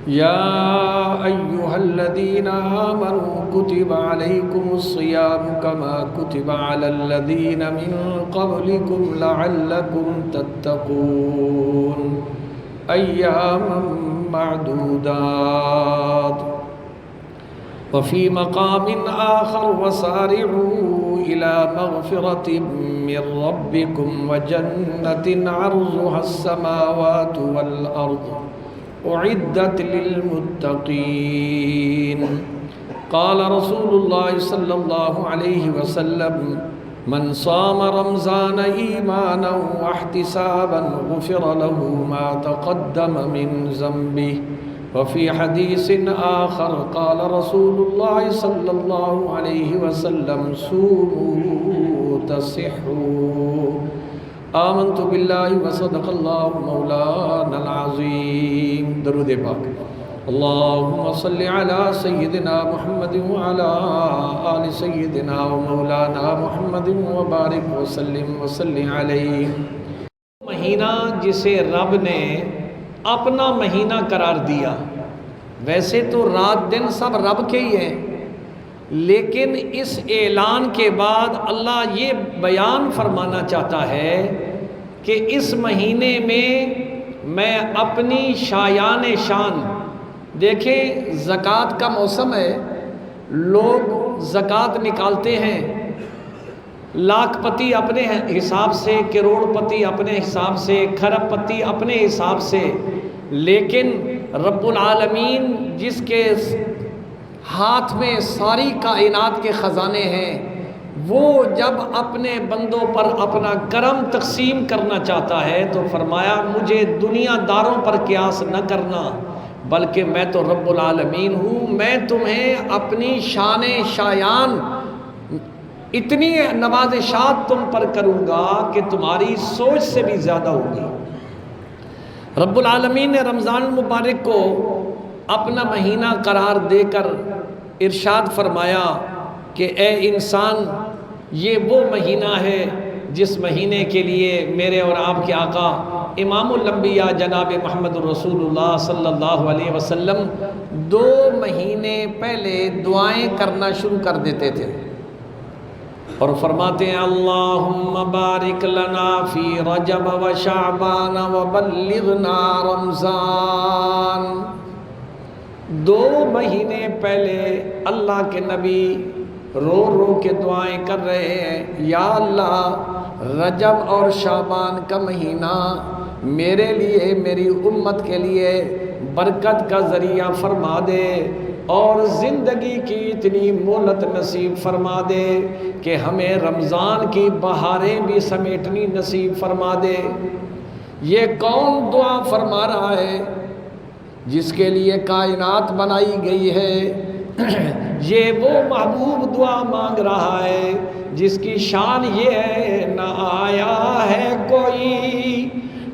يا أيها الذين آمنوا كتب عليكم الصيام كما كتب على الذين من قبلكم لعلكم تتقون أياما معدودات وفي مقام آخر وسارعوا إلى مغفرة من ربكم وجنة عرضها السماوات والأرض أعدت للمتقين قال رسول الله صلى الله عليه وسلم من صام رمضان إيمانا واحتسابا غفر له ما تقدم من ذنبه وفي حديث آخر قال رسول الله صلى الله عليه وسلم صوموا تصحوا آمنت بالله وصدق الله مولانا العظيم درود پاک اللهم صل على سيدنا محمد وعلى آل سيدنا ومولانا محمد وبارك وسلم عليه. مہینہ جسے رب نے اپنا مہینہ قرار دیا، ویسے تو رات دن سب رب کے ہی ہیں، لیکن اس اعلان کے بعد اللہ یہ بیان فرمانا چاہتا ہے کہ اس مہینے میں اپنی شایان شان، دیکھیں زکوٰۃ کا موسم ہے، لوگ زکوٰۃ نکالتے ہیں، لاکھ پتی اپنے حساب سے، کروڑ پتی اپنے حساب سے، کھرب پتی اپنے حساب سے، لیکن رب العالمین جس کے ہاتھ میں ساری کائنات کے خزانے ہیں، وہ جب اپنے بندوں پر اپنا کرم تقسیم کرنا چاہتا ہے تو فرمایا مجھے دنیا داروں پر قیاس نہ کرنا، بلکہ میں تو رب العالمین ہوں، میں تمہیں اپنی شان شایان اتنی نوازشات تم پر کروں گا کہ تمہاری سوچ سے بھی زیادہ ہوگی. رب العالمین نے رمضان المبارک کو اپنا مہینہ قرار دے کر ارشاد فرمایا کہ اے انسان، یہ وہ مہینہ ہے جس مہینے کے لیے میرے اور آپ کے آقا امام الانبیاء جناب محمد رسول اللہ صلی اللہ علیہ وسلم 2 مہینے پہلے دعائیں کرنا شروع کر دیتے تھے اور فرماتے ہیں اللہم بارک لنا فی رجب و شعبان و بلغنا رمضان. 2 مہینے پہلے اللہ کے نبی رو رو کے دعائیں کر رہے ہیں، یا اللہ رجب اور شعبان کا مہینہ میرے لیے، میری امت کے لیے برکت کا ذریعہ فرما دے اور زندگی کی اتنی مہلت نصیب فرما دے کہ ہمیں رمضان کی بہاریں بھی سمیٹنی نصیب فرما دے. یہ کون دعا فرما رہا ہے؟ جس کے لیے کائنات بنائی گئی ہے. یہ وہ محبوب دعا مانگ رہا ہے جس کی شان یہ ہے نہ آیا ہے کوئی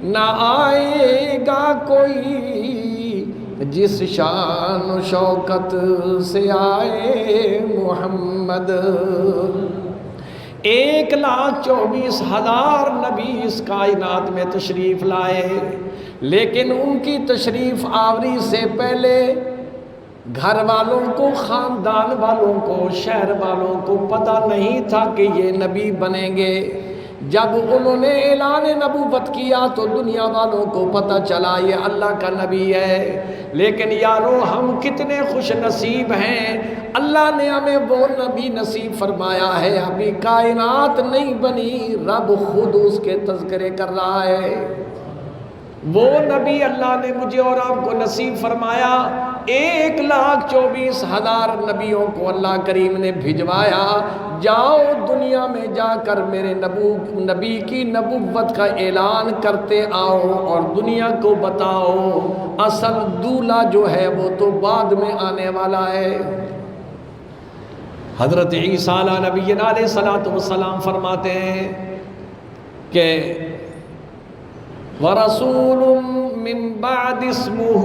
نہ آئے گا کوئی جس شان و شوکت سے آئے محمد. 1,24,000 نبی اس کائنات میں تشریف لائے، لیکن ان کی تشریف آوری سے پہلے گھر والوں کو، خاندان والوں کو، شہر والوں کو پتہ نہیں تھا کہ یہ نبی بنیں گے. جب انہوں نے اعلان نبوت کیا تو دنیا والوں کو پتہ چلا یہ اللہ کا نبی ہے. لیکن یارو ہم کتنے خوش نصیب ہیں، اللہ نے ہمیں وہ نبی نصیب فرمایا ہے. ابھی کائنات نہیں بنی، رب خود اس کے تذکرے کر رہا ہے. وہ نبی اللہ نے مجھے اور آپ کو نصیب فرمایا. 1,24,000 نبیوں کو اللہ کریم نے بھجوایا. جاؤ دنیا میں جا کر میرے نبی کی نبوت کا اعلان کرتے آؤ اور دنیا کو بتاؤ اصل دولہا جو ہے وہ تو بعد میں آنے والا ہے. حضرت عیسیٰ علیہ نبینا علیہ الصلوۃ والسلام فرماتے ہیں کہ وَرَسُولٌ مِّن بَعْدِ اسْمُهُ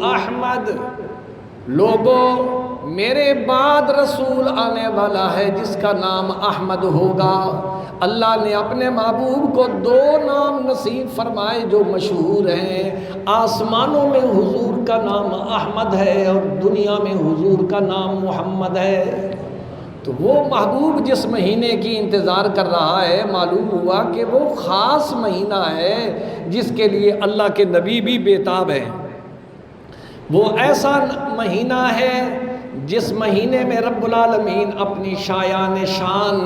احمد. لوگوں میرے بعد رسول آنے والا ہے جس کا نام احمد ہوگا۔ اللہ نے اپنے محبوب کو 2 نام نصیب فرمائے جو مشہور ہیں، آسمانوں میں حضور کا نام احمد ہے اور دنیا میں حضور کا نام محمد ہے۔ تو وہ محبوب جس مہینے کی انتظار کر رہا ہے، معلوم ہوا کہ وہ خاص مہینہ ہے جس کے لیے اللہ کے نبی بھی بےتاب ہیں۔ وہ ایسا مہینہ ہے جس مہینے میں رب العالمین اپنی شایان شان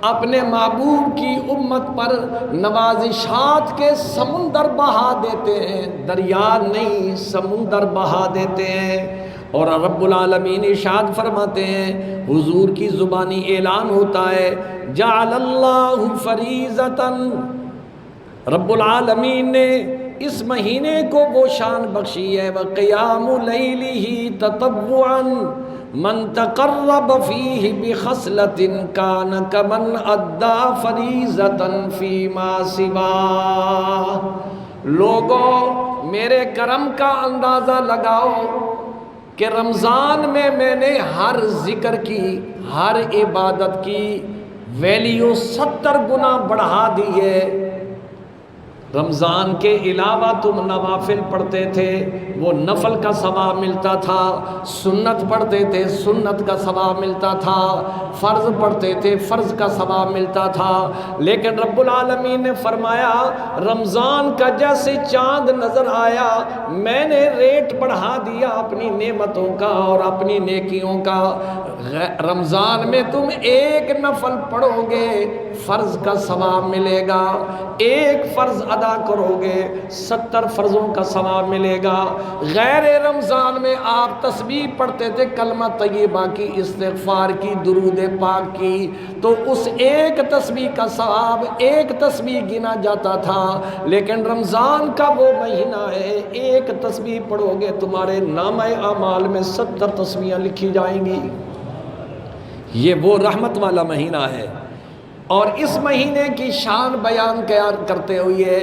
اپنے محبوب کی امت پر نوازشات کے سمندر بہا دیتے ہیں، دریا نہیں سمندر بہا دیتے ہیں۔ اور رب العالمین ارشاد فرماتے ہیں، حضور کی زبانی اعلان ہوتا ہے، جعل اللہ فریضۃ، رب العالمین نے اس مہینے کو وہ شان بخشی ہے، وقیام لیلہ تطوعا من تقرب فیہ بخصلۃ کان کمن ادی فریضۃ فیما سواہ۔ لوگوں میرے کرم کا اندازہ لگاؤ کہ رمضان میں نے ہر ذکر کی، ہر عبادت کی ویلیو 70 گنا بڑھا دی ہے۔ رمضان کے علاوہ تم نوافل پڑھتے تھے، وہ نفل کا ثواب ملتا تھا، سنت پڑھتے تھے، سنت کا ثواب ملتا تھا، فرض پڑھتے تھے، فرض کا ثواب ملتا تھا۔ لیکن رب العالمین نے فرمایا رمضان کا جیسے چاند نظر آیا میں نے ریٹ بڑھا دیا اپنی نعمتوں کا اور اپنی نیکیوں کا۔ رمضان میں تم ایک نفل پڑھو گے فرض کا ثواب ملے گا، ایک فرض ادا کرو گے 70 فرضوں کا ثواب ملے گا۔ غیر رمضان میں آپ تسبیح پڑھتے تھے، کلمہ طیبہ کی، استغفار کی، درود پاک کی، تو اس ایک تسبیح کا ثواب ایک تسبیح گنا جاتا تھا۔ لیکن رمضان کا وہ مہینہ ہے، ایک تسبیح پڑھو گے تمہارے نامہ اعمال میں 70 تسبیحاں لکھی جائیں گی۔ یہ وہ رحمت والا مہینہ ہے۔ اور اس مہینے کی شان بیان کرتے ہوئے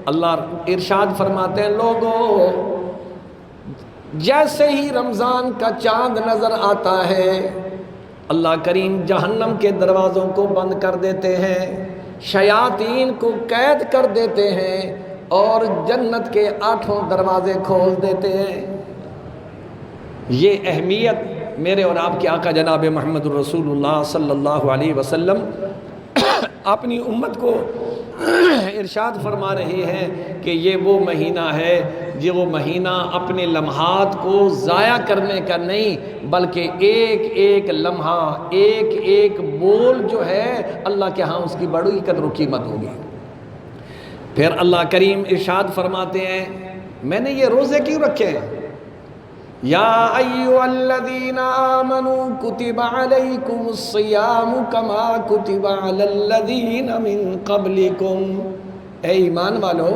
اللہ ارشاد فرماتے ہیں، لوگوں جیسے ہی رمضان کا چاند نظر آتا ہے اللہ کریم جہنم کے دروازوں کو بند کر دیتے ہیں، شیاطین کو قید کر دیتے ہیں اور جنت کے 8 دروازے کھول دیتے ہیں۔ یہ اہمیت میرے اور آپ کے آقا جناب محمد الرسول اللہ صلی اللہ علیہ وسلم اپنی امت کو ارشاد فرما رہے ہیں کہ یہ وہ مہینہ ہے جو وہ مہینہ اپنے لمحات کو ضائع کرنے کا نہیں بلکہ ایک ایک لمحہ ایک ایک بول جو ہے اللہ کے ہاں اس کی بڑی قدر و قیمت ہوگی۔ پھر اللہ کریم ارشاد فرماتے ہیں میں نے یہ روزے کیوں رکھے ہیں؟ یا ایھا الذین آمنوا کتب علیکم الصیام کما کتب علی الذین من قبلکم، اے ایمان والو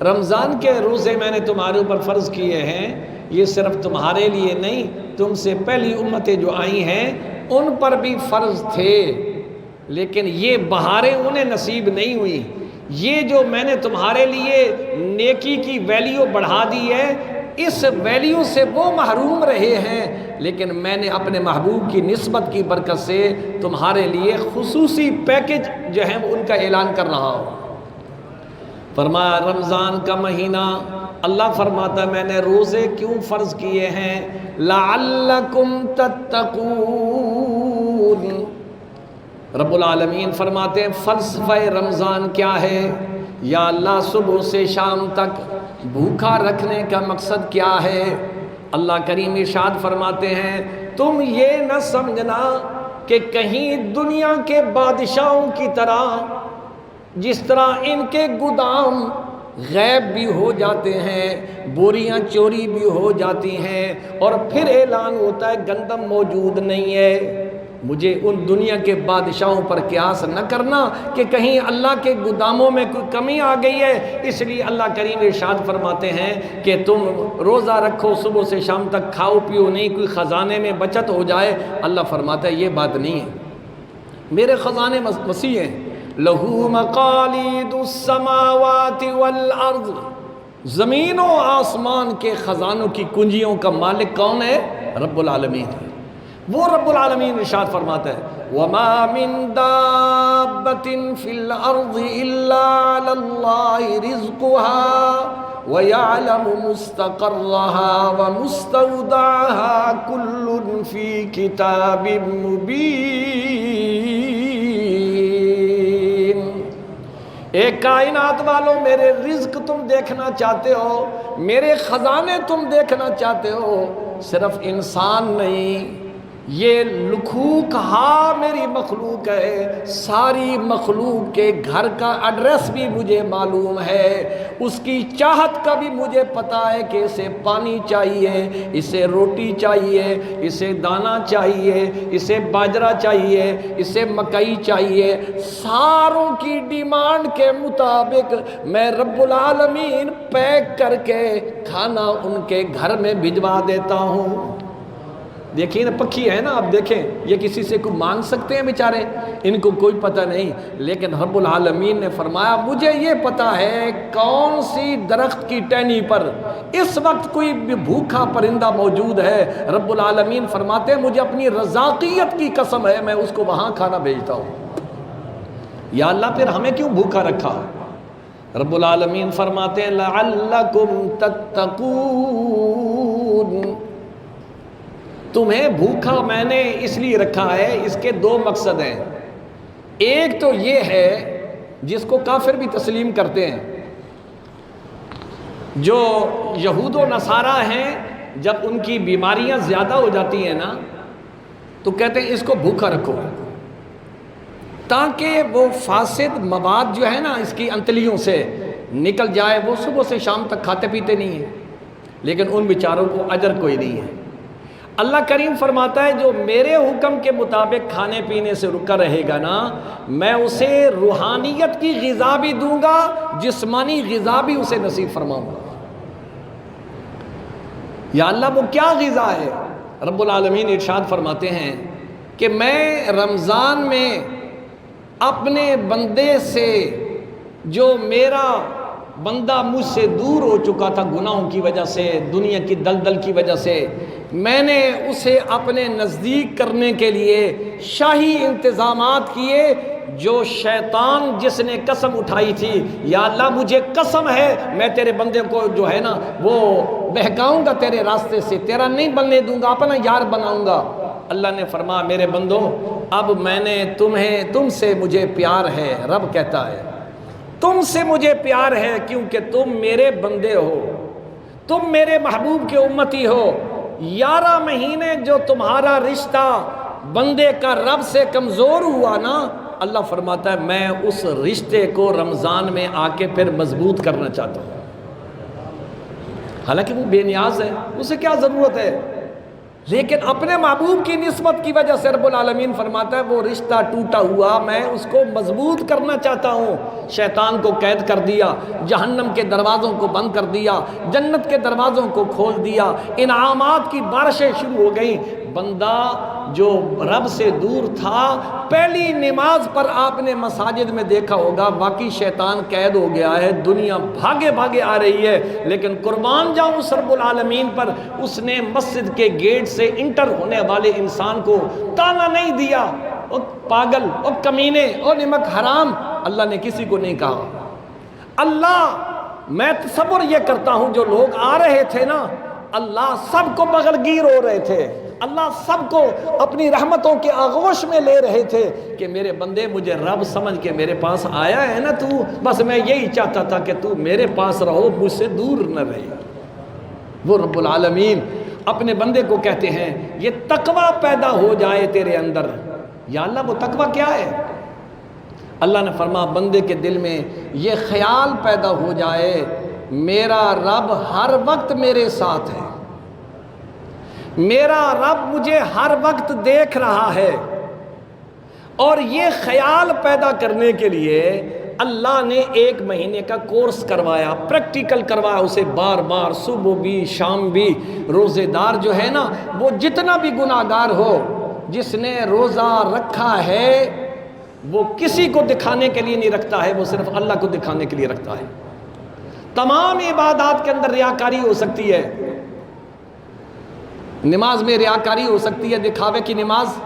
رمضان کے روزے میں نے تمہارے اوپر فرض کیے ہیں، یہ صرف تمہارے لیے نہیں تم سے پہلی امتیں جو آئی ہیں ان پر بھی فرض تھے، لیکن یہ بہاریں انہیں نصیب نہیں ہوئی۔ یہ جو میں نے تمہارے لیے نیکی کی ویلیو بڑھا دی ہے اس ویلیو سے وہ محروم رہے ہیں، لیکن میں نے اپنے محبوب کی نسبت کی برکت سے تمہارے لیے خصوصی پیکج جو ہے ان کا اعلان کر رہا ہوں۔ فرمایا رمضان کا مہینہ اللہ فرماتا ہے میں نے روزے کیوں فرض کیے ہیں؟ لعلکم تتقون۔ رب العالمین فرماتے ہیں فلسفہ رمضان کیا ہے؟ یا اللہ صبح سے شام تک بھوکا رکھنے کا مقصد کیا ہے؟ اللہ کریم ارشاد فرماتے ہیں تم یہ نہ سمجھنا کہ کہیں دنیا کے بادشاہوں کی طرح جس طرح ان کے گودام غائب بھی ہو جاتے ہیں، بوریاں چوری بھی ہو جاتی ہیں اور پھر اعلان ہوتا ہے گندم موجود نہیں ہے۔ مجھے ان دنیا کے بادشاہوں پر قیاس نہ کرنا کہ کہیں اللہ کے گوداموں میں کوئی کمی آ گئی ہے، اس لیے اللہ کریم ارشاد فرماتے ہیں کہ تم روزہ رکھو صبح سے شام تک کھاؤ پیو نہیں، کوئی خزانے میں بچت ہو جائے۔ اللہ فرماتا ہے یہ بات نہیں ہے، میرے خزانے وسیع ہیں۔ لہو مقالید السماوات والارض، زمین و آسمان کے خزانوں کی کنجیوں کا مالک کون ہے؟ رب العالمین ہے۔ وہ رب العالمین ارشاد فرماتا ہے وَمَا مِن دَابَّةٍ فِي الْأَرْضِ إِلَّا عَلَى اللَّهِ رِزْقُهَا وَيَعْلَمُ مُسْتَقَرَّهَا وَمُسْتَوْدَعَهَا كُلٌّ فِي كِتَابٍ مُبِينٍ۔ اے کائنات والوں، میرے رزق تم دیکھنا چاہتے ہو، میرے خزانے تم دیکھنا چاہتے ہو، صرف انسان نہیں، یہ لکھوک ہاں میری مخلوق ہے، ساری مخلوق کے گھر کا ایڈریس بھی مجھے معلوم ہے، اس کی چاہت کا بھی مجھے پتا ہے کہ اسے پانی چاہیے، اسے روٹی چاہیے، اسے دانہ چاہیے، اسے باجرہ چاہیے، اسے مکئی چاہیے، ساروں کی ڈیمانڈ کے مطابق میں رب العالمین پیک کر کے کھانا ان کے گھر میں بھجوا دیتا ہوں۔ دیکھیں نا، پکھی ہے نا، آپ دیکھیں یہ کسی سے کوئی مانگ سکتے ہیں بیچارے، ان کو کوئی پتہ نہیں، لیکن رب العالمین نے فرمایا مجھے یہ پتہ ہے کون سی درخت کی ٹہنی پر اس وقت کوئی بھوکا پرندہ موجود ہے۔ رب العالمین فرماتے ہیں مجھے اپنی رزاقیت کی قسم ہے میں اس کو وہاں کھانا بھیجتا ہوں۔ یا اللہ پھر ہمیں کیوں بھوکا رکھا؟ رب العالمین فرماتے ہیں لعلکم تتقون، تمہیں بھوکا میں نے اس لیے رکھا ہے، اس کے دو مقصد ہیں۔ ایک تو یہ ہے جس کو کافر بھی تسلیم کرتے ہیں، جو یہود و نصارہ ہیں جب ان کی بیماریاں زیادہ ہو جاتی ہیں نا تو کہتے ہیں اس کو بھوکا رکھو تاکہ وہ فاسد مواد جو ہے نا اس کی انتلیوں سے نکل جائے۔ وہ صبح سے شام تک کھاتے پیتے نہیں ہیں، لیکن ان بیچاروں کو اجر کوئی نہیں ہے۔ اللہ کریم فرماتا ہے جو میرے حکم کے مطابق کھانے پینے سے رکا رہے گا نا، میں اسے روحانیت کی غذا بھی دوں گا، جسمانی غذا بھی اسے نصیب فرماؤں گا۔ یا اللہ وہ کیا غذا ہے؟ رب العالمین ارشاد فرماتے ہیں کہ میں رمضان میں اپنے بندے سے، جو میرا بندہ مجھ سے دور ہو چکا تھا گناہوں کی وجہ سے، دنیا کی دلدل کی وجہ سے، میں نے اسے اپنے نزدیک کرنے کے لیے شاہی انتظامات کیے۔ جو شیطان جس نے قسم اٹھائی تھی یا اللہ مجھے قسم ہے میں تیرے بندے کو جو ہے نا وہ بہکاؤں گا تیرے راستے سے، تیرا نہیں بننے دوں گا، اپنا یار بناؤں گا، اللہ نے فرمایا میرے بندوں اب میں نے تم سے مجھے پیار ہے۔ رب کہتا ہے تم سے مجھے پیار ہے کیونکہ تم میرے بندے ہو، تم میرے محبوب کے امتی ہو۔ 11 مہینے جو تمہارا رشتہ بندے کا رب سے کمزور ہوا نا، اللہ فرماتا ہے میں اس رشتے کو رمضان میں آ کے پھر مضبوط کرنا چاہتا ہوں۔ حالانکہ وہ بے نیاز ہے، اسے کیا ضرورت ہے، لیکن اپنے محبوب کی نسبت کی وجہ سے رب العالمین فرماتا ہے وہ رشتہ ٹوٹا ہوا میں اس کو مضبوط کرنا چاہتا ہوں۔ شیطان کو قید کر دیا، جہنم کے دروازوں کو بند کر دیا، جنت کے دروازوں کو کھول دیا، انعامات کی بارشیں شروع ہو گئیں۔ بندہ جو رب سے دور تھا، پہلی نماز پر آپ نے مساجد میں دیکھا ہوگا باقی شیطان قید ہو گیا ہے، دنیا بھاگے بھاگے آ رہی ہے، لیکن قربان جاؤں اس رب العالمین پر، اس نے مسجد کے گیٹ سے انٹر ہونے والے انسان کو تانا نہیں دیا او پاگل، او کمینے، او نمک حرام، اللہ نے کسی کو نہیں کہا۔ اللہ، میں تصور یہ کرتا ہوں جو لوگ آ رہے تھے نا، اللہ سب کو بغل گیر ہو رہے تھے، اللہ سب کو اپنی رحمتوں کے آغوش میں لے رہے تھے کہ میرے بندے مجھے رب سمجھ کے میرے پاس آیا ہے نا تو، بس میں یہی چاہتا تھا کہ تو میرے پاس رہو، مجھ سے دور نہ رہے۔ وہ رب العالمین اپنے بندے کو کہتے ہیں یہ تقوی پیدا ہو جائے تیرے اندر۔ یا اللہ وہ تقوی کیا ہے؟ اللہ نے فرمایا بندے کے دل میں یہ خیال پیدا ہو جائے میرا رب ہر وقت میرے ساتھ ہے، میرا رب مجھے ہر وقت دیکھ رہا ہے۔ اور یہ خیال پیدا کرنے کے لیے اللہ نے 1 مہینے کا کورس کروایا، پریکٹیکل کروایا اسے بار بار، صبح بھی شام بھی۔ روزے دار جو ہے نا وہ جتنا بھی گناہگار ہو، جس نے روزہ رکھا ہے وہ کسی کو دکھانے کے لیے نہیں رکھتا ہے، وہ صرف اللہ کو دکھانے کے لیے رکھتا ہے۔ تمام عبادات کے اندر ریاکاری ہو سکتی ہے، نماز میں ریاکاری ہو سکتی ہے، دکھاوے کی نماز،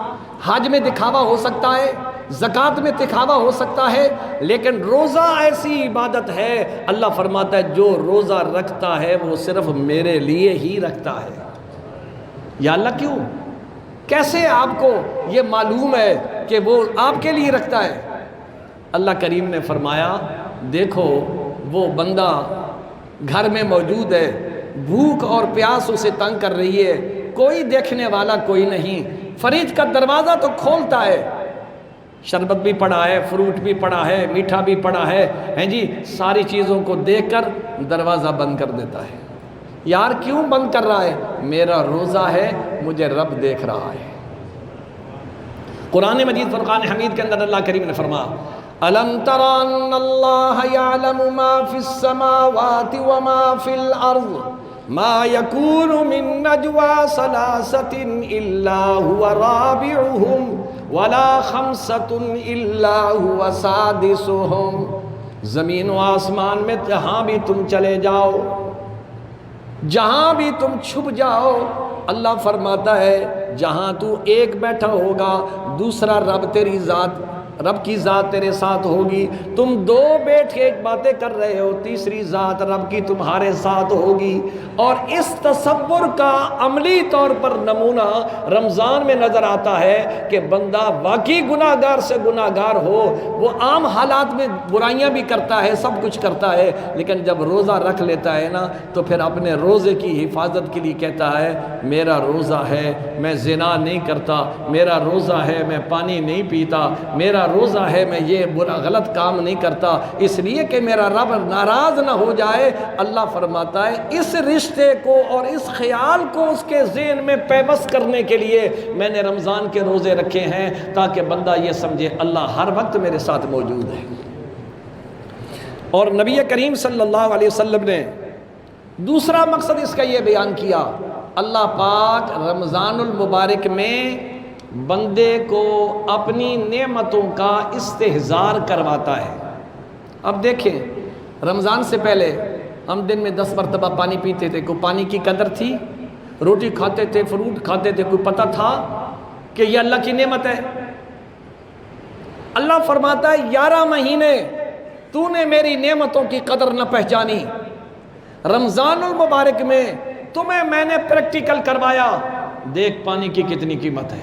حج میں دکھاوا ہو سکتا ہے، زکوٰۃ میں دکھاوا ہو سکتا ہے، لیکن روزہ ایسی عبادت ہے اللہ فرماتا ہے جو روزہ رکھتا ہے وہ صرف میرے لیے ہی رکھتا ہے۔ یا اللہ کیوں؟ کیسے آپ کو یہ معلوم ہے کہ وہ آپ کے لیے رکھتا ہے؟ اللہ کریم نے فرمایا دیکھو وہ بندہ گھر میں موجود ہے، بھوک اور پیاس اسے تنگ کر رہی ہے، کوئی دیکھنے والا کوئی نہیں، فریج کا دروازہ تو کھولتا ہے، شربت بھی پڑا ہے، فروٹ بھی پڑا ہے، میٹھا بھی پڑا ہے جی، ساری چیزوں کو دیکھ کر دروازہ بند کر دیتا ہے۔ یار کیوں بند کر رہا ہے؟ میرا روزہ ہے، مجھے رب دیکھ رہا ہے۔ قرآن مجید فرقان حمید کے اندر اللہ کریم نے فرمایا أَلَمْ تَرَ أَنَّ اللَّهَ يَعْلَمُ مَا فِي السَّمَاوَاتِ وَمَا فِي الْأَرْضِ مَا يَكُونُ مِن نَجْوَى ثَلَاثَةٍ إِلَّا هُوَ رَابِعُهُمْ وَلَا خَمْسَةٌ إِلَّا هُوَ سَادِسُهُمْ۔ زمین و آسمان میں جہاں بھی تم چلے جاؤ، جہاں بھی تم چھپ جاؤ، اللہ فرماتا ہے جہاں تو ایک بیٹھا ہوگا دوسرا رب تیری ذات، رب کی ذات تیرے ساتھ ہوگی، تم دو بیٹھ کے باتیں کر رہے ہو تیسری ذات رب کی تمہارے ساتھ ہوگی۔ اور اس تصور کا عملی طور پر نمونہ رمضان میں نظر آتا ہے کہ بندہ واقعی گناہ گار سے گناہ گار ہو، وہ عام حالات میں برائیاں بھی کرتا ہے، سب کچھ کرتا ہے، لیکن جب روزہ رکھ لیتا ہے نا تو پھر اپنے روزے کی حفاظت کے لیے کہتا ہے میرا روزہ ہے، میں زنا نہیں کرتا، میرا روزہ ہے، میں پانی نہیں پیتا، میرا روزہ ہے، میں یہ برا غلط کام نہیں کرتا، اس لیے کہ میرا رب ناراض نہ ہو جائے۔ اللہ فرماتا ہے اس رشتے کو اور اس خیال کو اس کے ذہن میں پیوست کرنے کے لیے میں نے رمضان کے روزے رکھے ہیں تاکہ بندہ یہ سمجھے اللہ ہر وقت میرے ساتھ موجود ہے۔ اور نبی کریم صلی اللہ علیہ وسلم نے دوسرا مقصد اس کا یہ بیان کیا، اللہ پاک رمضان المبارک میں بندے کو اپنی نعمتوں کا استحضار کرواتا ہے۔ اب دیکھیں رمضان سے پہلے ہم دن میں 10 مرتبہ پانی پیتے تھے، کوئی پانی کی قدر تھی؟ روٹی کھاتے تھے، فروٹ کھاتے تھے، کوئی پتہ تھا کہ یہ اللہ کی نعمت ہے؟ اللہ فرماتا ہے 11 مہینے تو نے میری نعمتوں کی قدر نہ پہچانی، رمضان المبارک میں تمہیں میں نے پریکٹیکل کروایا، دیکھ پانی کی کتنی قیمت ہے۔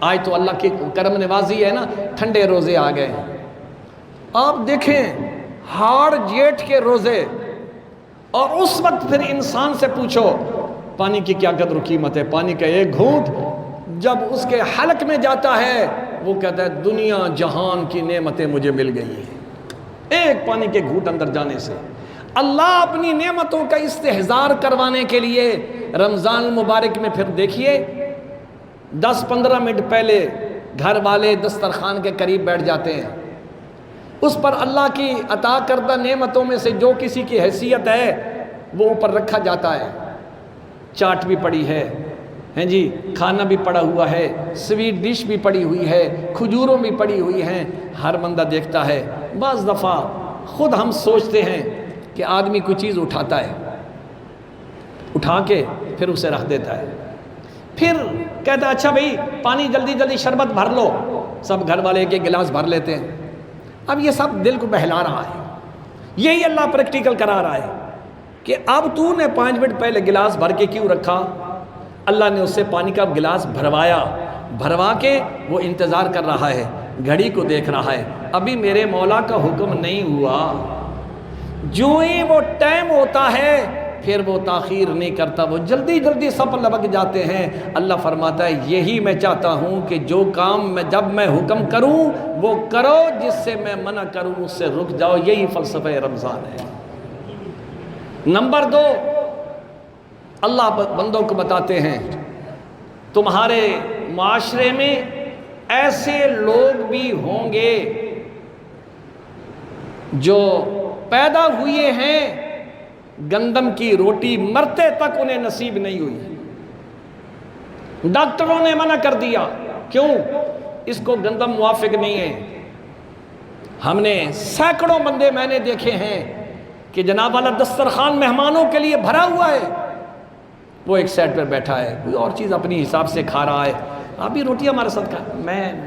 آج تو اللہ کی کرم نوازی ہے نا، ٹھنڈے روزے آ گئے، آپ دیکھیں ہاڑ جیٹھ کے روزے، اور اس وقت پھر انسان سے پوچھو پانی کی کیا قدر و قیمت ہے، پانی کا ایک گھونٹ جب اس کے حلق میں جاتا ہے وہ کہتا ہے دنیا جہان کی نعمتیں مجھے مل گئی ہیں، ایک پانی کے گھونٹ اندر جانے سے۔ اللہ اپنی نعمتوں کا استحضار کروانے کے لیے رمضان المبارک میں پھر دیکھیے 10-15 منٹ پہلے گھر والے دسترخوان کے قریب بیٹھ جاتے ہیں، اس پر اللہ کی عطا کردہ نعمتوں میں سے جو کسی کی حیثیت ہے وہ اوپر رکھا جاتا ہے، چاٹ بھی پڑی ہے جی، کھانا بھی پڑا ہوا ہے، سویٹ ڈش بھی پڑی ہوئی ہے، کھجوروں بھی پڑی ہوئی ہیں، ہر بندہ دیکھتا ہے۔ بعض دفعہ خود ہم سوچتے ہیں کہ آدمی کوئی چیز اٹھاتا ہے، اٹھا کے پھر اسے رکھ دیتا ہے، پھر کہتا ہے اچھا بھئی پانی جلدی جلدی شربت بھر لو، سب گھر والے ایک گلاس بھر لیتے ہیں۔ اب یہ سب دل کو بہلا رہا ہے، یہی اللہ پریکٹیکل کرا رہا ہے کہ اب تو نے 5 منٹ پہلے گلاس بھر کے کیوں رکھا؟ اللہ نے اس سے پانی کا گلاس بھروا کے وہ انتظار کر رہا ہے، گھڑی کو دیکھ رہا ہے، ابھی میرے مولا کا حکم نہیں ہوا، جو ہی وہ ٹائم ہوتا ہے پھر وہ تاخیر نہیں کرتا، وہ جلدی جلدی سب لبک جاتے ہیں۔ اللہ فرماتا ہے یہی میں چاہتا ہوں کہ جو کام میں جب میں حکم کروں وہ کرو، جس سے میں منع کروں اس سے رک جاؤ، یہی فلسفہ رمضان ہے۔ نمبر 2، اللہ بندوں کو بتاتے ہیں تمہارے معاشرے میں ایسے لوگ بھی ہوں گے جو پیدا ہوئے ہیں گندم کی روٹی، مرتے تک انہیں نصیب نہیں ہوئی، ڈاکٹروں نے منع کر دیا، کیوں؟ اس کو گندم موافق نہیں ہے۔ ہم نے سینکڑوں بندے میں نے دیکھے ہیں کہ جناب والا دسترخوان مہمانوں کے لیے بھرا ہوا ہے، وہ ایک سائڈ پر بیٹھا ہے، کوئی اور چیز اپنی حساب سے کھا رہا ہے، آپ بھی روٹی ہمارے ساتھ کھا،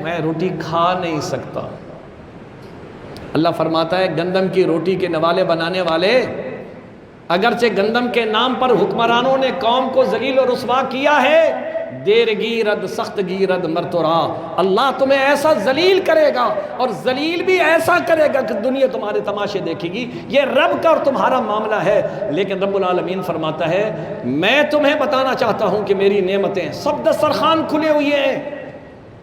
میں روٹی کھا نہیں سکتا۔ اللہ فرماتا ہے گندم کی روٹی کے نوالے بنانے والے، اگرچہ گندم کے نام پر حکمرانوں نے قوم کو ذلیل و رسوا کیا ہے، دیر گیرد سخت گیرد مرتورا، اللہ تمہیں ایسا ذلیل کرے گا، اور ذلیل بھی ایسا کرے گا کہ دنیا تمہارے تماشے دیکھے گی۔ یہ رب کا اور تمہارا معاملہ ہے، لیکن رب العالمین فرماتا ہے میں تمہیں بتانا چاہتا ہوں کہ میری نعمتیں سب دسترخوان کھلے ہوئے ہیں،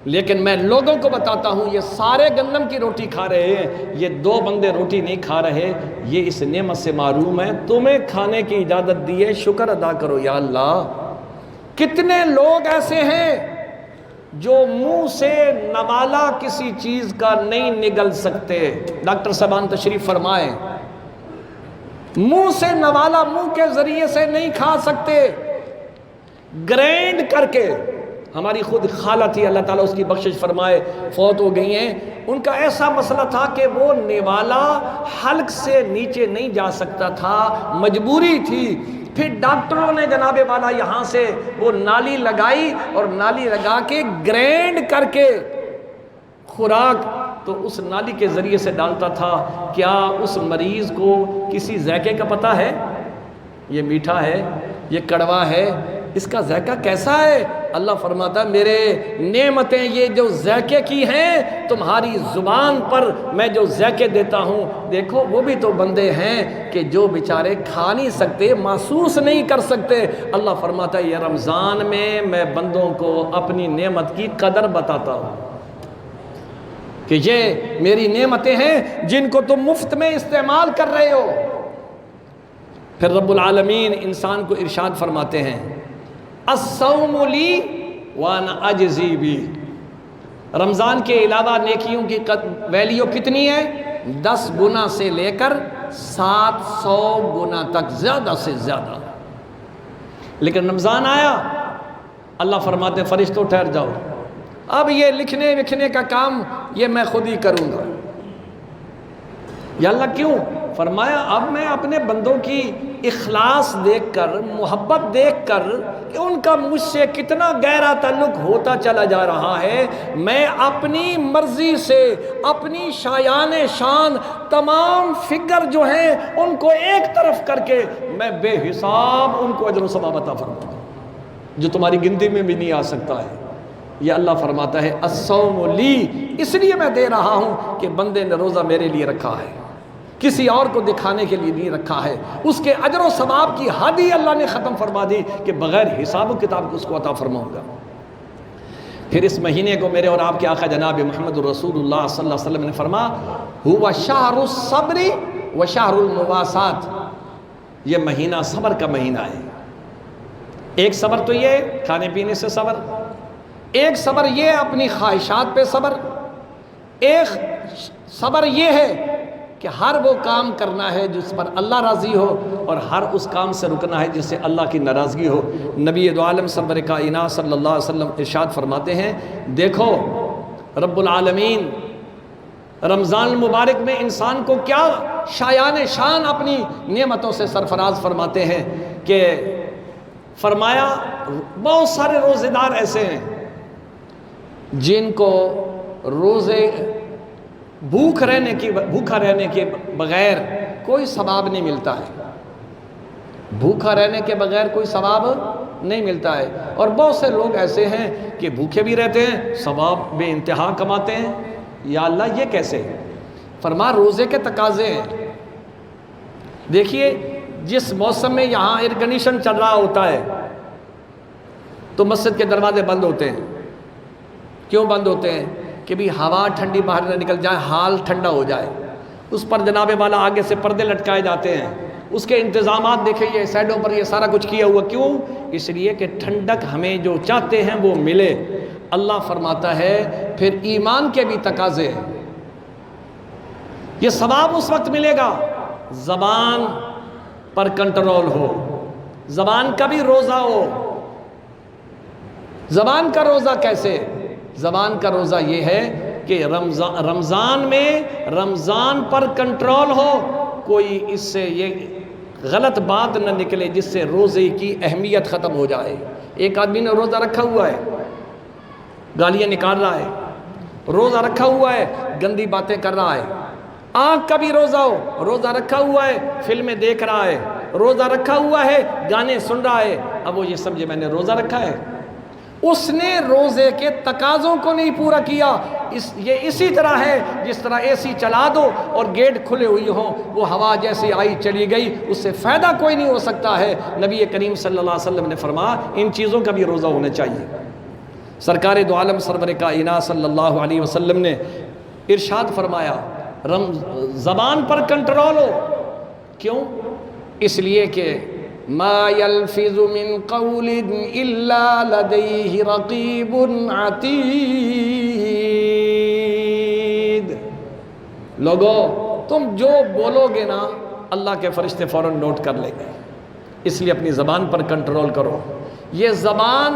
لیکن میں لوگوں کو بتاتا ہوں یہ سارے گندم کی روٹی کھا رہے ہیں، یہ 2 بندے روٹی نہیں کھا رہے، یہ اس نعمت سے محروم ہے، تمہیں کھانے کی اجازت دی ہے، شکر ادا کرو یا اللہ۔ کتنے لوگ ایسے ہیں جو منہ سے نوالا کسی چیز کا نہیں نگل سکتے، ڈاکٹر صاحبان تشریف فرمائیں، منہ سے نوالا منہ کے ذریعے سے نہیں کھا سکتے، گرینڈ کر کے۔ ہماری خود خالہ تھی، اللہ تعالیٰ اس کی بخشش فرمائے، فوت ہو گئی ہیں، ان کا ایسا مسئلہ تھا کہ وہ نوالا حلق سے نیچے نہیں جا سکتا تھا، مجبوری تھی، پھر ڈاکٹروں نے جناب والا یہاں سے وہ نالی لگائی، اور نالی لگا کے گرینڈ کر کے خوراک تو اس نالی کے ذریعے سے ڈالتا تھا۔ کیا اس مریض کو کسی ذائقے کا پتہ ہے؟ یہ میٹھا ہے، یہ کڑوا ہے، اس کا ذائقہ کیسا ہے؟ اللہ فرماتا ہے میرے نعمتیں یہ جو ذائقے کی ہیں، تمہاری زبان پر میں جو ذائقے دیتا ہوں، دیکھو وہ بھی تو بندے ہیں کہ جو بیچارے کھا نہیں سکتے، محسوس نہیں کر سکتے۔ اللہ فرماتا ہے یہ رمضان میں بندوں کو اپنی نعمت کی قدر بتاتا ہوں کہ یہ میری نعمتیں ہیں جن کو تم مفت میں استعمال کر رہے ہو۔ پھر رب العالمین انسان کو ارشاد فرماتے ہیں الصوم لی وانا اجزی بی، رمضان کے علاوہ نیکیوں کی ویلیو کتنی ہے؟ 10 گنا سے لے کر 700 گنا تک، زیادہ سے زیادہ۔ لیکن رمضان آیا، اللہ فرماتے فرشتوں ٹھہر جاؤ، اب یہ لکھنے وکھنے کا کام یہ میں خود ہی کروں گا۔ یا اللہ کیوں؟ فرمایا اب میں اپنے بندوں کی اخلاص دیکھ کر، محبت دیکھ کر کہ ان کا مجھ سے کتنا گہرا تعلق ہوتا چلا جا رہا ہے، میں اپنی مرضی سے اپنی شایان شان تمام فگر جو ہیں ان کو ایک طرف کر کے میں بے حساب ان کو اجر و ثواب عطا فرماؤں گا، جو تمہاری گنتی میں بھی نہیں آ سکتا ہے۔ یہ اللہ فرماتا ہے الصوم لی، اس لیے میں دے رہا ہوں کہ بندے نے روزہ میرے لیے رکھا ہے، کسی اور کو دکھانے کے لیے نہیں رکھا ہے، اس کے اجر و ثواب کی حد ہی اللہ نے ختم فرما دی کہ بغیر حساب و کتاب اس کو عطا فرماؤں گا۔ پھر اس مہینے کو میرے اور آپ کے آقا جناب محمد رسول اللہ صلی اللہ علیہ وسلم نے فرما ہوا شہر الصبر و شہر المواسات، یہ مہینہ صبر کا مہینہ ہے۔ ایک صبر تو یہ کھانے پینے سے صبر، ایک صبر یہ اپنی خواہشات پہ صبر، ایک صبر یہ ہے کہ ہر وہ کام کرنا ہے جس پر اللہ راضی ہو، اور ہر اس کام سے رکنا ہے جس سے اللہ کی ناراضگی ہو۔ نبی دو عالم سرور کائنات صلی اللہ علیہ وسلم ارشاد فرماتے ہیں دیکھو رب العالمین رمضان المبارک میں انسان کو کیا شایان شان اپنی نعمتوں سے سرفراز فرماتے ہیں کہ فرمایا بہت سارے روزے دار ایسے ہیں جن کو روزے بھوکا رہنے کے بغیر کوئی ثواب نہیں ملتا ہے، بھوکا رہنے کے بغیر کوئی ثواب نہیں ملتا ہے، اور بہت سے لوگ ایسے ہیں کہ بھوکے بھی رہتے ہیں، ثواب بے انتہا کماتے ہیں۔ یا اللہ یہ کیسے؟ فرما روزے کے تقاضے ہیں۔ دیکھیے جس موسم میں یہاں ایئر کنڈیشن چل رہا ہوتا ہے تو مسجد کے دروازے بند ہوتے ہیں۔ کیوں بند ہوتے ہیں؟ کہ بھی ہوا ٹھنڈی باہر نہ نکل جائے، حال ٹھنڈا ہو جائے، اس پر جناب والا آگے سے پردے لٹکائے جاتے ہیں، اس کے انتظامات دیکھیں یہ سائڈوں پر یہ سارا کچھ کیا ہوا، کیوں؟ اس لیے کہ ٹھنڈک ہمیں جو چاہتے ہیں وہ ملے۔ اللہ فرماتا ہے پھر ایمان کے بھی تقاضے ہیں، یہ ثواب اس وقت ملے گا زبان پر کنٹرول ہو، زبان کا بھی روزہ ہو۔ زبان کا روزہ کیسے؟ زبان کا روزہ یہ ہے کہ رمضان میں رمضان پر کنٹرول ہو، کوئی اس سے یہ غلط بات نہ نکلے جس سے روزے کی اہمیت ختم ہو جائے۔ ایک آدمی نے روزہ رکھا ہوا ہے، گالیاں نکال رہا ہے، روزہ رکھا ہوا ہے، گندی باتیں کر رہا ہے، آنکھ کا بھی روزہ ہو، روزہ رکھا ہوا ہے، فلمیں دیکھ رہا ہے، روزہ رکھا ہوا ہے، گانے سن رہا ہے، اب وہ یہ سمجھے میں نے روزہ رکھا ہے، اس نے روزے کے تقاضوں کو نہیں پورا کیا۔ یہ اسی طرح ہے جس طرح اے سی چلا دو اور گیٹ کھلے ہوئی ہوں، وہ ہوا جیسے آئی چلی گئی، اس سے فائدہ کوئی نہیں ہو سکتا ہے۔ نبی کریم صلی اللہ علیہ وسلم نے فرمایا ان چیزوں کا بھی روزہ ہونا چاہیے۔ سرکار دو عالم سرور کائنات صلی اللہ علیہ وسلم نے ارشاد فرمایا زبان پر کنٹرول ہو، کیوں؟ اس لیے کہ ما يلفظ من قول الا لديه رقیب عتید۔ لوگو تم جو بولو گے نا اللہ کے فرشتے فوراً نوٹ کر لیں گے، اس لیے اپنی زبان پر کنٹرول کرو۔ یہ زبان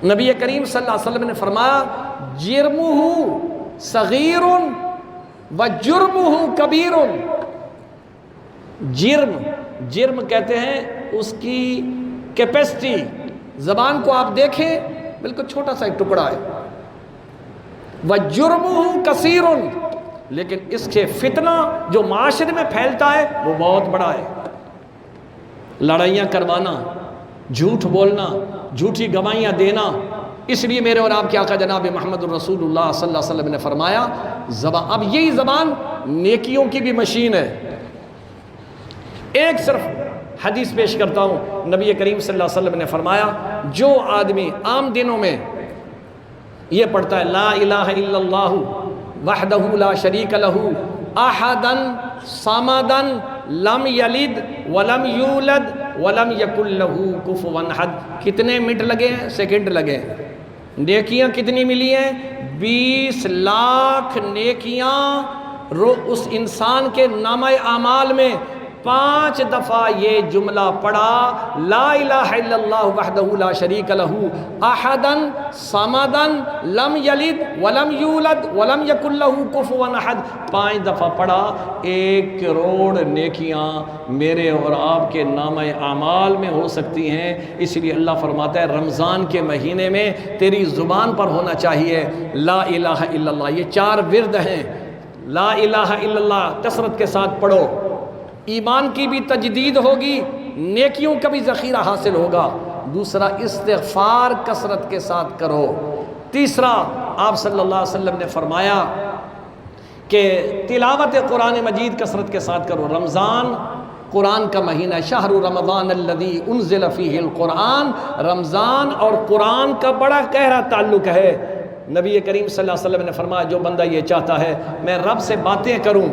نبی کریم صلی اللہ علیہ وسلم نے فرمایا جرمہ صغیر و جرمہ کبیر۔ جرم کہتے ہیں اس کی کیپیسٹی، زبان کو آپ دیکھیں بالکل چھوٹا سا ایک ٹکڑا ہے، وَجُرْمُهُ كَثِيرٌ، لیکن اس کے فتنہ جو معاشرے میں پھیلتا ہے وہ بہت بڑا ہے۔ لڑائیاں کروانا، جھوٹ بولنا، جھوٹی گواہیاں دینا۔ اس لیے میرے اور آپ کے آقا جناب محمد الرسول اللہ صلی اللہ علیہ وسلم نے فرمایا اب یہی زبان نیکیوں کی بھی مشین ہے۔ ایک صرف حدیث پیش کرتا ہوں، نبی کریم صلی اللہ علیہ وسلم نے فرمایا جو آدمی عام دنوں میں یہ پڑھتا ہے لا الہ الا اللہ وحدہ لا شریک لہ احدن صمدن لم یلد ولم یولد ولم یکن لہ کفوا احد، کتنے منٹ لگے ہیں؟ سیکنڈ لگے ہیں۔ نیکیاں کتنی ملی ہیں؟ 20 لاکھ نیکیاں اس انسان کے نامہ اعمال میں 5 دفعہ یہ جملہ پڑھا لا الہ الا اللہ وحدہ لا شریک لہ احدن صمدن لم یلد ولم یولد ولم یکن لہ کفوا احد، 5 دفعہ پڑھا، 1 کروڑ نیکیاں میرے اور آپ کے نامہ اعمال میں ہو سکتی ہیں۔ اس لیے اللہ فرماتا ہے رمضان کے مہینے میں تیری زبان پر ہونا چاہیے لا الہ الا اللہ۔ یہ 4 ورد ہیں، لا الہ الا اللہ کثرت کے ساتھ پڑھو، ایمان کی بھی تجدید ہوگی، نیکیوں کا بھی ذخیرہ حاصل ہوگا۔ دوسرا استغفار کثرت کے ساتھ کرو۔ تیسرا آپ صلی اللہ علیہ وسلم نے فرمایا کہ تلاوت قرآن مجید کثرت کے ساتھ کرو۔ رمضان قرآن کا مہینہ، شہر رمضان الذی انزل فیہ القرآن، رمضان اور قرآن کا بڑا گہرا تعلق ہے۔ نبی کریم صلی اللہ علیہ وسلم نے فرمایا جو بندہ یہ چاہتا ہے میں رب سے باتیں کروں،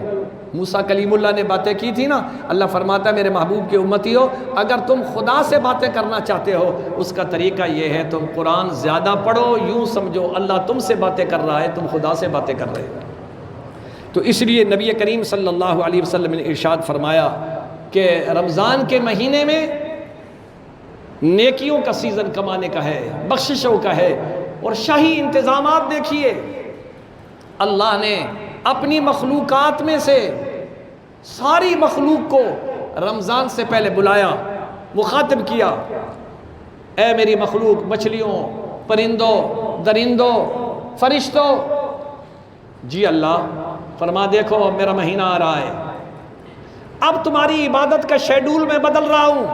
موسیٰ کلیم اللہ نے باتیں کی تھی نا، اللہ فرماتا ہے میرے محبوب کے امتی ہو اگر تم خدا سے باتیں کرنا چاہتے ہو اس کا طریقہ یہ ہے تم قرآن زیادہ پڑھو، یوں سمجھو اللہ تم سے باتیں کر رہا ہے، تم خدا سے باتیں کر رہے ہو۔ تو اس لیے نبی کریم صلی اللہ علیہ وسلم نے ارشاد فرمایا کہ رمضان کے مہینے میں نیکیوں کا سیزن کمانے کا ہے، بخششوں کا ہے، اور شاہی انتظامات دیکھیے اللہ نے اپنی مخلوقات میں سے ساری مخلوق کو رمضان سے پہلے بلایا، مخاطب کیا، اے میری مخلوق، مچھلیوں، پرندوں، درندوں، فرشتوں، جی اللہ فرما دیکھو اب میرا مہینہ آ رہا ہے، اب تمہاری عبادت کا شیڈول میں بدل رہا ہوں،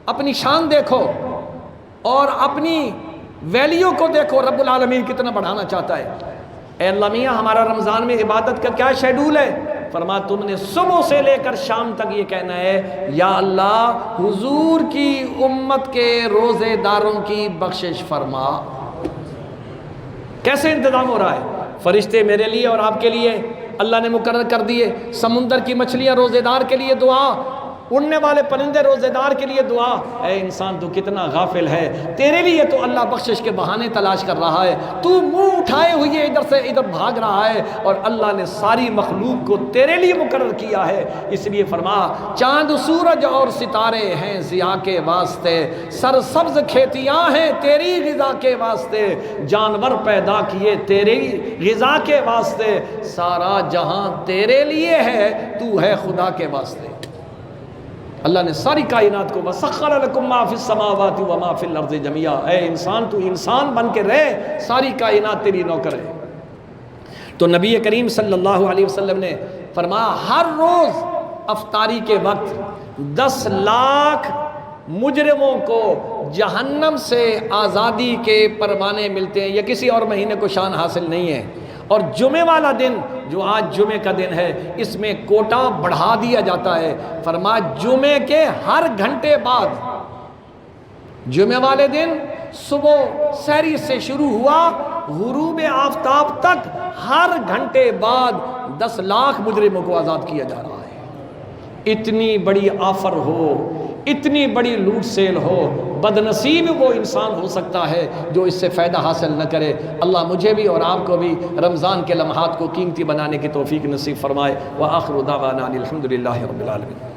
اپنی شان دیکھو اور اپنی ویلیو کو دیکھو، رب العالمین کتنا بڑھانا چاہتا ہے۔ اے اللہ میاں ہمارا رمضان میں عبادت کا کیا شیڈول ہے؟ فرما تم نے صبح سے لے کر شام تک یہ کہنا ہے یا اللہ حضور کی امت کے روزے داروں کی بخشش فرما۔ کیسے انتظام ہو رہا ہے؟ فرشتے میرے لیے اور آپ کے لیے اللہ نے مقرر کر دیے، سمندر کی مچھلیاں روزے دار کے لیے دعا، اڑنے والے پرندے روزے دار کے لیے دعا۔ اے انسان تو کتنا غافل ہے، تیرے لیے تو اللہ بخشش کے بہانے تلاش کر رہا ہے، تو منہ اٹھائے ہوئے ادھر سے ادھر بھاگ رہا ہے، اور اللہ نے ساری مخلوق کو تیرے لیے مقرر کیا ہے۔ اس لیے فرما چاند سورج اور ستارے ہیں ضیاء کے واسطے، سرسبز کھیتیاں ہیں تیری غذا کے واسطے، جانور پیدا کیے تیری غذا کے واسطے، سارا جہاں تیرے لیے ہے، تو ہے خدا کے واسطے۔ اللہ نے ساری کائنات کو وَسَخَّرَ لَكُم مَّا فِي السَّمَاوَاتِ وَمَا فِي الْأَرْضِ جَمِيعًا، اے انسان تو انسان بن کے رہ، ساری کائنات تیری نوکر ہے۔ تو نبی کریم صلی اللہ علیہ وسلم نے فرمایا ہر روز افطاری کے وقت 10 لاکھ مجرموں کو جہنم سے آزادی کے پروانے ملتے ہیں، یا کسی اور مہینے کو شان حاصل نہیں ہے۔ اور جمعہ والا دن جو آج جمعہ کا دن ہے، اس میں کوٹا بڑھا دیا جاتا ہے۔ فرمایا جمعہ کے ہر گھنٹے بعد، جمعہ والے دن صبح سحری سے شروع ہوا، غروب آفتاب تک ہر گھنٹے بعد 10 لاکھ مجرموں کو آزاد کیا جا رہا ہے۔ اتنی بڑی آفر ہو، اتنی بڑی لوٹ سیل ہو، بدنصیب وہ انسان ہو سکتا ہے جو اس سے فائدہ حاصل نہ کرے۔ اللہ مجھے بھی اور آپ کو بھی رمضان کے لمحات کو قیمتی بنانے کی توفیق نصیب فرمائے۔ وآخر دعوانا الحمدللہ رب العالمین۔